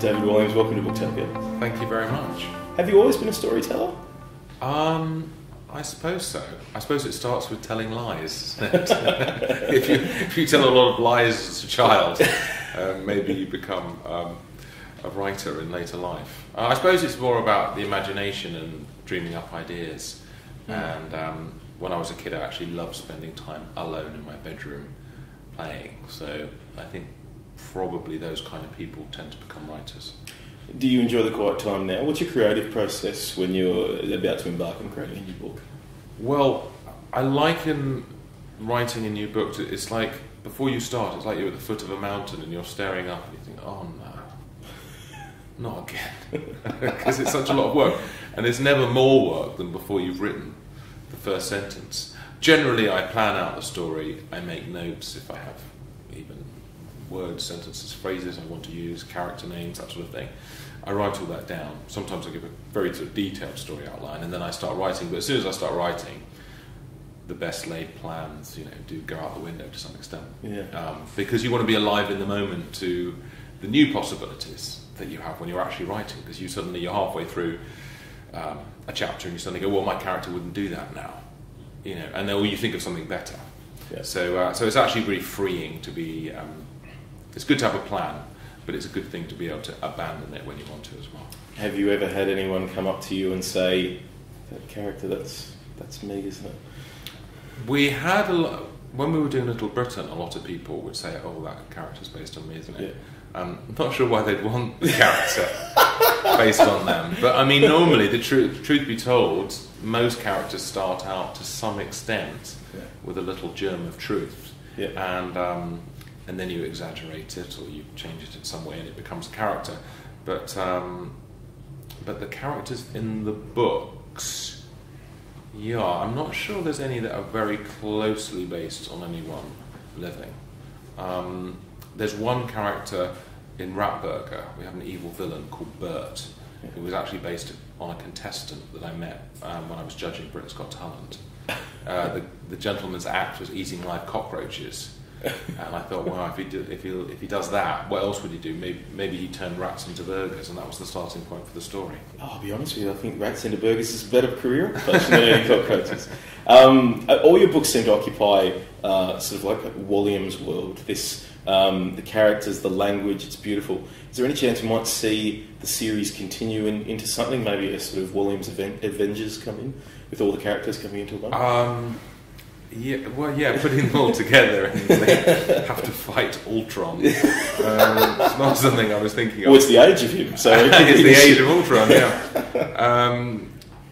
David Walliams, welcome to Booktopia. Thank you very much. Have you always been a storyteller? I suppose so. I suppose it starts with telling lies. if you tell a lot of lies as a child, maybe you become a writer in later life. I suppose it's more about the imagination and dreaming up ideas. And when I was a kid, I actually loved spending time alone in my bedroom playing. So I think probably those kind of people tend to become writers. Do you enjoy the quiet time now? What's your creative process when you're about to embark on creating a new book? Well, I liken writing a new book to, it's like, before you start, it's like you're at the foot of a mountain and you're staring up and you think, oh no, not again. Because it's such a lot of work. And there's never more work than before you've written the first sentence. Generally, I plan out the story, I make notes if I have even words, sentences, phrases I want to use, character names, that sort of thing. I write all that down. Sometimes I give a very sort of detailed story outline, and then I start writing. But as soon as I start writing, the best laid plans, do go out the window to some extent. Yeah. Because you want to be alive in the moment to the new possibilities that you have when you're actually writing. Because you're halfway through a chapter, and you suddenly go, "Well, my character wouldn't do that now," and then you think of something better. Yeah. So it's actually really freeing to be. It's good to have a plan, but it's a good thing to be able to abandon it when you want to as well. Have you ever had anyone come up to you and say, "That character, that's me, isn't it?" We had when we were doing Little Britain, a lot of people would say, "Oh, that character's based on me, isn't it?" Yeah. I'm not sure why they'd want the character based on them, but I mean, normally, the truth be told, most characters start out to some extent with a little germ of truth, and then you exaggerate it or you change it in some way and it becomes a character. But the characters in the books, I'm not sure there's any that are very closely based on anyone living. There's one character in Ratburger. We have an evil villain called Bert, who was actually based on a contestant that I met when I was judging Britain's Got Talent. The gentleman's act was eating live cockroaches. And I thought, well, if he does that, what else would he do? Maybe he'd turn rats into burgers, and that was the starting point for the story. I'll be honest with you, I think rats into burgers is a better career than any cockroaches. All your books seem to occupy sort of like a Walliams world. The characters, the language, it's beautiful. Is there any chance we might see the series continue into something? Maybe a sort of Walliams Avengers come in, with all the characters coming into one? Putting them all together and they have to fight Ultron. It's not something I was thinking of. Well, it's the age of him, so... It's the age of Ultron,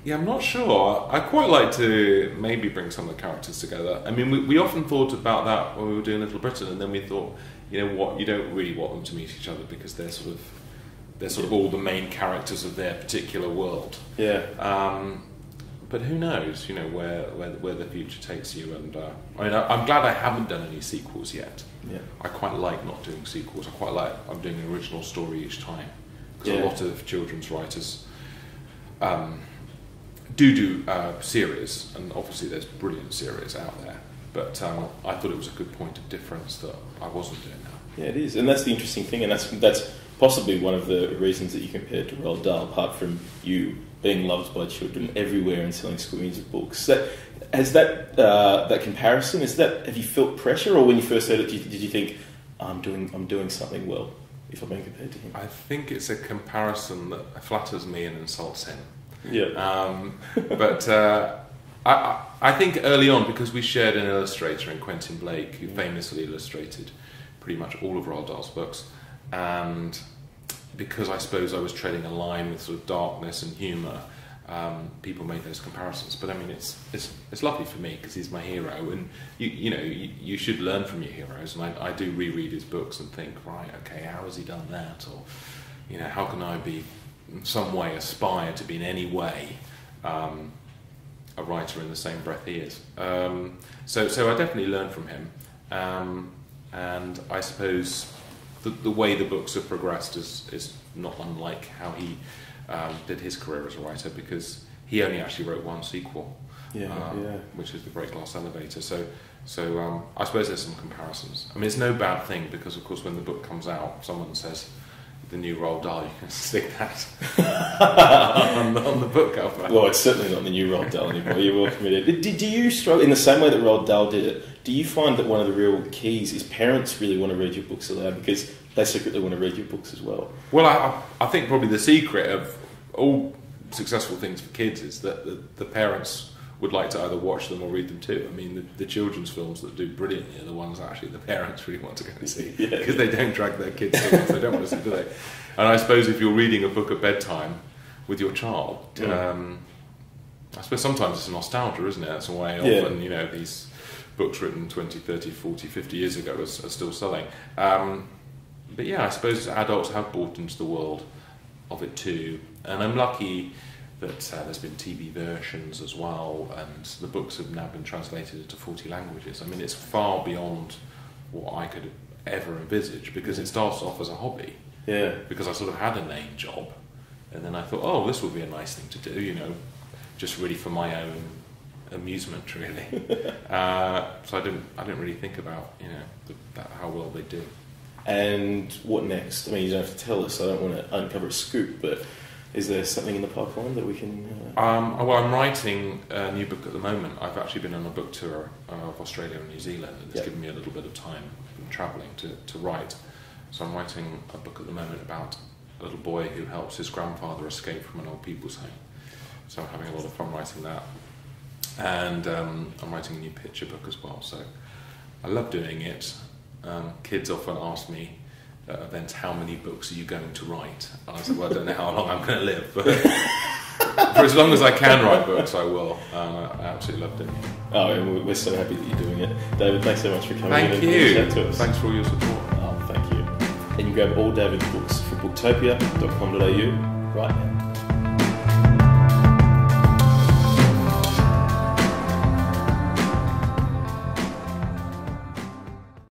I'm not sure. I quite like to maybe bring some of the characters together. I mean, we often thought about that when we were doing Little Britain, and then we thought, you know what, you don't really want them to meet each other because they're sort of all the main characters of their particular world. Yeah. But who knows, where the future takes you. And I'm glad I haven't done any sequels yet. Yeah. I quite like not doing sequels. I'm doing an original story each time. Because a lot of children's writers do series, and obviously there's brilliant series out there. But I thought it was a good point of difference that I wasn't doing that. Yeah, it is, and that's the interesting thing, and that's possibly one of the reasons that you compared to Roald Dahl, apart from you being loved by children everywhere and selling screens of books. That comparison, have you felt pressure, or when you first heard it, did you think, I'm doing something well, if I'm being compared to him? I think it's a comparison that flatters me and insults him. Yeah. But I think early on, because we shared an illustrator in Quentin Blake, who famously illustrated pretty much all of Roald Dahl's books, and because I suppose I was treading a line with sort of darkness and humour, people made those comparisons. But I mean, it's lovely for me because he's my hero, and you should learn from your heroes. And I do reread his books and think, right, okay, how has he done that? Or how can I be in some way aspire to be in any way a writer in the same breath he is? So I definitely learned from him, and I suppose the way the books have progressed is not unlike how he did his career as a writer, because he only actually wrote one sequel, which is The Great Glass Elevator. So I suppose there's some comparisons. I mean, it's no bad thing, because of course when the book comes out, someone says, the new Roald Dahl, you can stick that on the book cover. Well, it's certainly not the new Roald Dahl anymore. You're well committed. Do you struggle in the same way that Roald Dahl did it? Do you find that one of the real keys is parents really want to read your books aloud because they secretly want to read your books as well? Well, I think probably the secret of all successful things for kids is that the parents would like to either watch them or read them too. I mean, the children's films that do brilliantly are the ones that actually the parents really want to go and see, because they don't drag their kids to ones they don't want to see, do they? And I suppose if you're reading a book at bedtime with your child, I suppose sometimes it's a nostalgia, isn't it? That's why often, these books written 20, 30, 40, 50 years ago are still selling. But yeah, I suppose adults have bought into the world of it too. And I'm lucky that there's been TV versions as well, and the books have now been translated into 40 languages. I mean, it's far beyond what I could ever envisage, because it starts off as a hobby. Yeah. Because I sort of had a main job, and then I thought, oh, this would be a nice thing to do, just really for my own amusement, really. So I didn't really think about, how well they do. And what next? I mean, you don't have to tell us. I don't want to uncover a scoop, but is there something in the pipeline that we can... Well, I'm writing a new book at the moment. I've actually been on a book tour of Australia and New Zealand, and it's given me a little bit of time from travelling to write. So I'm writing a book at the moment about a little boy who helps his grandfather escape from an old people's home. So I'm having a lot of fun writing that. And I'm writing a new picture book as well. So I love doing it. Kids often ask me at events, how many books are you going to write? And I said, well, I don't know how long I'm going to live, but for as long as I can write books, I will. I absolutely love doing it. Oh, and we're so happy that you're doing it. David, thanks so much for coming Thank in you. and chat to us. Thanks for all your support. Oh, thank you. And you can grab all David's books from booktopia.com.au right now.